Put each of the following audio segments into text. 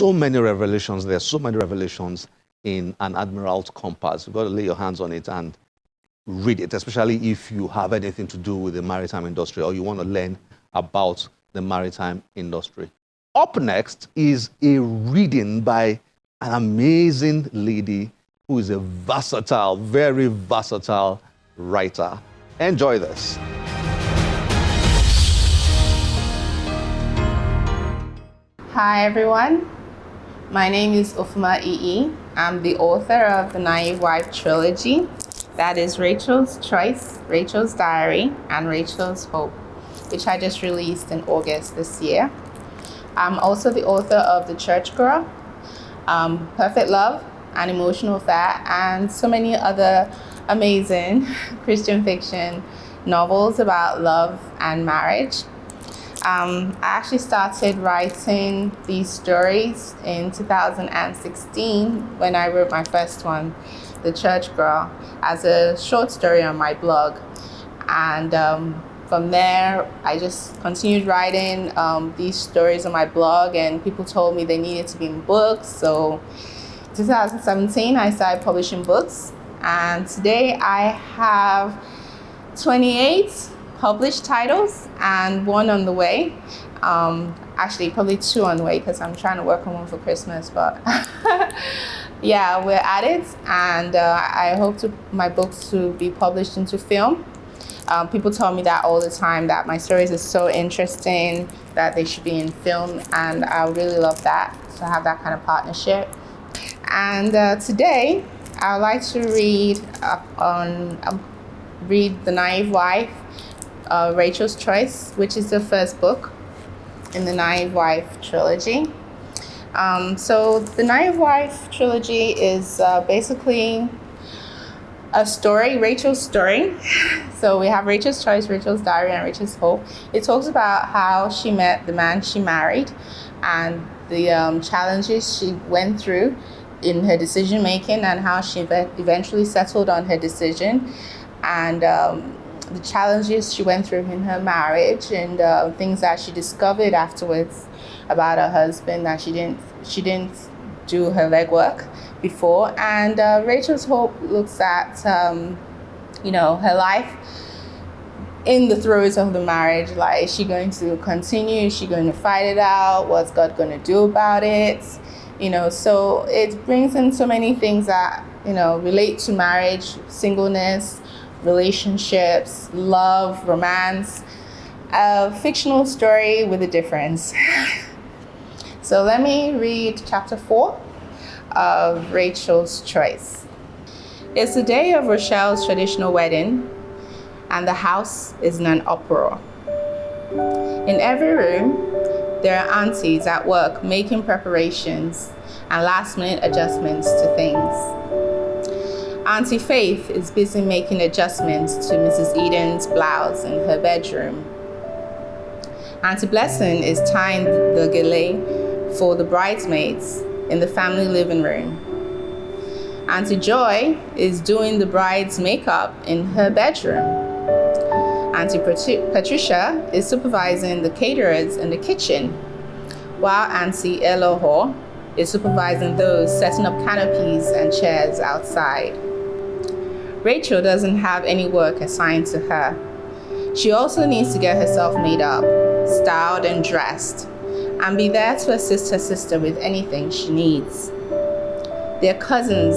so many revelations. There are so many revelations in An Admiral's Compass. You've got to lay your hands on it and read it, especially if you have anything to do with the maritime industry or you want to learn about the maritime industry. Up next is a reading by an amazing lady who is a versatile, very versatile writer. Enjoy this. Hi everyone, my name is Ufuma Ii. I'm the author of the Naive Wife trilogy. That is Rachel's Choice, Rachel's Diary, and Rachel's Hope, which I just released in August this year. I'm also the author of The Church Girl, Perfect Love, and Emotional Fat, and so many other amazing Christian fiction novels about love and marriage. I actually started writing these stories in 2016 when I wrote my first one, The Church Girl, as a short story on my blog. And from there, I just continued writing these stories on my blog, and people told me they needed to be in books. So 2017, I started publishing books. And today I have 28 published titles and one on the way. Actually, probably two on the way because I'm trying to work on one for Christmas, but yeah, we're at it. And I hope my books to be published into film. People tell me that all the time, that my stories are so interesting that they should be in film, and I really love that, to have that kind of partnership. And today, I would like to read The Naive Wife, Rachel's Choice, which is the first book in the Naive Wife trilogy. So the Naive Wife trilogy is basically a story, Rachel's story. So we have Rachel's Choice, Rachel's Diary, and Rachel's Hope. It talks about how she met the man she married and the challenges she went through in her decision making, and how she eventually settled on her decision, and the challenges she went through in her marriage, and things that she discovered afterwards about her husband, that she didn't do her legwork before. And Rachel's Hope looks at her life in the throes of the marriage. Like, is she going to continue? Is she going to fight it out? What's God going to do about it? So it brings in so many things that relate to marriage, singleness, relationships, love, romance. A fictional story with a difference. So let me read chapter 4 of Rachel's Choice. It's the day of Rochelle's traditional wedding, and the house is in an uproar. In every room, there are aunties at work making preparations and last-minute adjustments to things. Auntie Faith is busy making adjustments to Mrs. Eden's blouse in her bedroom. Auntie Blessing is tying the gele for the bridesmaids in the family living room. Auntie Joy is doing the bride's makeup in her bedroom. Auntie Patricia is supervising the caterers in the kitchen, while Auntie Elohor is supervising those setting up canopies and chairs outside. Rachel doesn't have any work assigned to her. She also needs to get herself made up, styled and dressed, and be there to assist her sister with anything she needs. Their cousins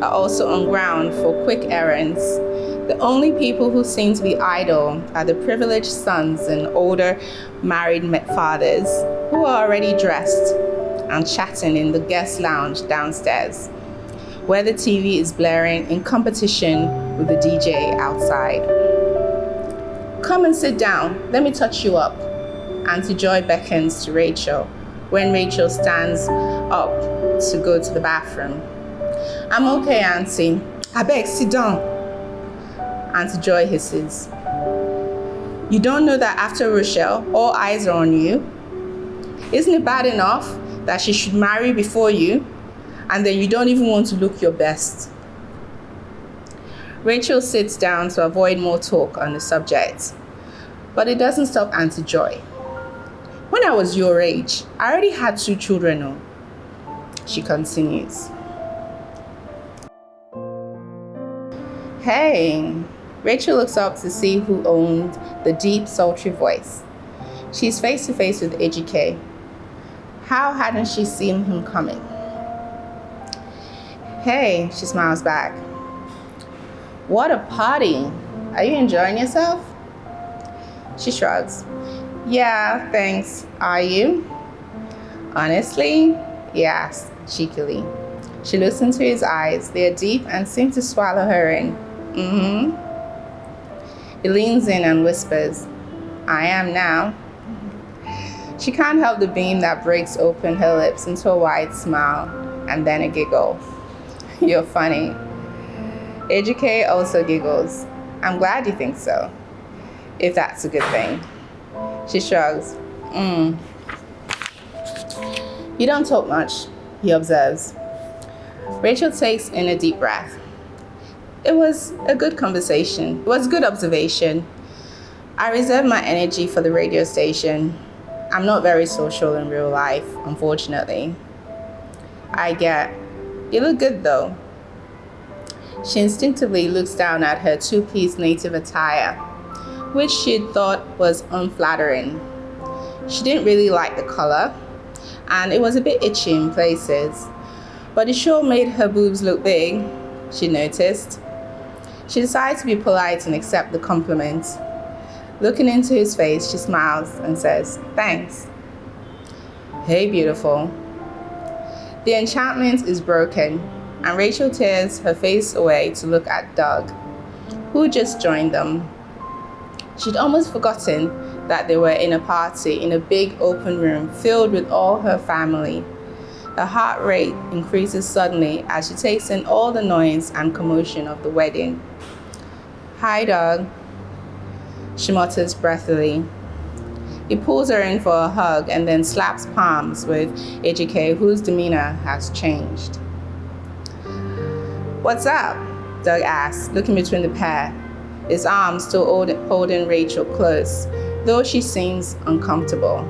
are also on ground for quick errands. The only people who seem to be idle are the privileged sons and older married fathers who are already dressed and chatting in the guest lounge downstairs, where the TV is blaring in competition with the DJ outside. Come and sit down, let me touch you up. Auntie Joy beckons to Rachel when Rachel stands up to go to the bathroom. I'm okay, Auntie. I beg, sit down. Auntie Joy hisses. You don't know that after Rochelle, all eyes are on you? Isn't it bad enough that she should marry before you, and then you don't even want to look your best? Rachel sits down to avoid more talk on the subject, but it doesn't stop Auntie Joy. When I was your age, I already had 2 children. She continues. Hey, Rachel looks up to see who owned the deep, sultry voice. She's face to face with AGK. How hadn't she seen him coming? Hey, she smiles back. What a party. Are you enjoying yourself? She shrugs. Yeah, thanks. Are you? Honestly? Yes, cheekily. She looks into his eyes. They are deep and seem to swallow her in. He leans in and whispers, I am now. She can't help the beam that breaks open her lips into a wide smile and then a giggle. You're funny. AGK also giggles. I'm glad you think so, if that's a good thing. She shrugs. You don't talk much, he observes. Rachel takes in a deep breath. It was a good conversation. It was a good observation. I reserve my energy for the radio station. I'm not very social in real life, unfortunately. I get. You look good though. She instinctively looks down at her two-piece native attire, which she thought was unflattering. She didn't really like the color, and it was a bit itchy in places, but it sure made her boobs look big, she noticed. She decides to be polite and accept the compliment. Looking into his face, she smiles and says, thanks. Hey, beautiful. The enchantment is broken, and Rachel tears her face away to look at Doug, who just joined them. She'd almost forgotten that they were in a party in a big open room filled with all her family. Her heart rate increases suddenly as she takes in all the noise and commotion of the wedding. Hi, Doug, she mutters breathily. He pulls her in for a hug and then slaps palms with AGK, whose demeanor has changed. What's up? Doug asks, looking between the pair, his arms still holding Rachel close, though she seems uncomfortable.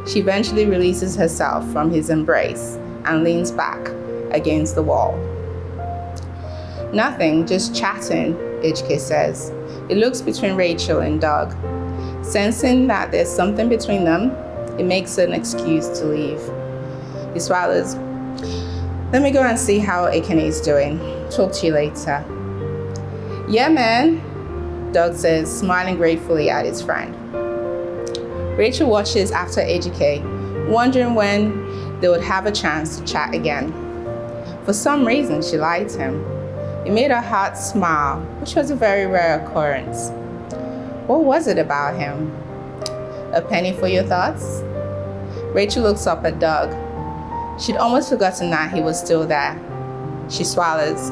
She eventually releases herself from his embrace and leans back against the wall. Nothing, just chatting, HK says. He looks between Rachel and Doug. Sensing that there's something between them, it makes an excuse to leave. He swallows. Let me go and see how Akane is doing. Talk to you later. Yeah, man, Doug says, smiling gratefully at his friend. Rachel watches after AGK, wondering when they would have a chance to chat again. For some reason, she liked him. It made her heart smile, which was a very rare occurrence. What was it about him? A penny for your thoughts? Rachel looks up at Doug. She'd almost forgotten that he was still there. She swallows.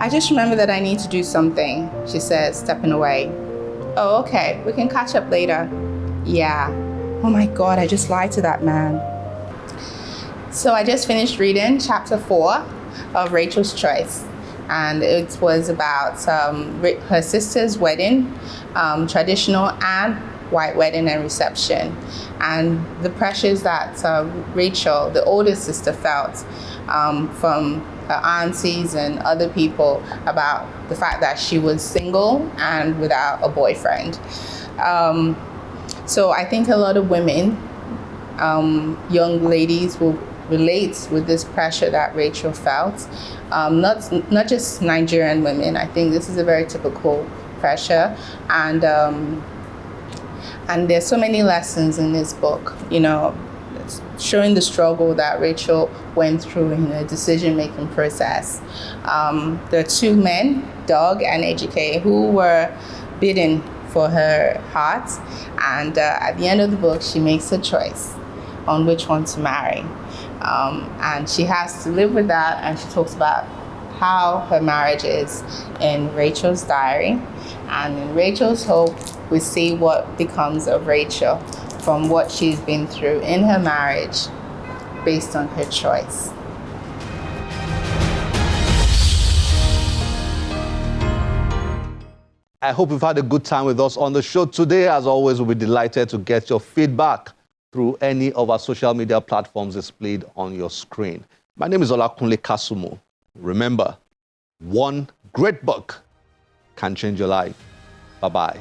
I just remember that I need to do something, she says, stepping away. Oh, okay, we can catch up later. Yeah. Oh my God, I just lied to that man. So I just finished reading chapter 4 of Rachel's Choice. And it was about her sister's wedding, traditional and white wedding and reception, and the pressures that Rachel, the oldest sister, felt from her aunties and other people about the fact that she was single and without a boyfriend. So I think a lot of women, young ladies, will relate with this pressure that Rachel felt. Not just Nigerian women. I think this is a very typical pressure, and there's so many lessons in this book, you know, showing the struggle that Rachel went through in the decision-making process. There are two men, Doug and AGK, who were bidding for her heart, and at the end of the book, she makes a choice on which one to marry. And she has to live with that, and she talks about how her marriage is in Rachel's diary. And in Rachel's Hope, we see what becomes of Rachel from what she's been through in her marriage based on her choice. I hope you've had a good time with us on the show today. As always, we'll be delighted to get your feedback through any of our social media platforms displayed on your screen. My name is Olakunle Kasumo. Remember, one great book can change your life. Bye-bye.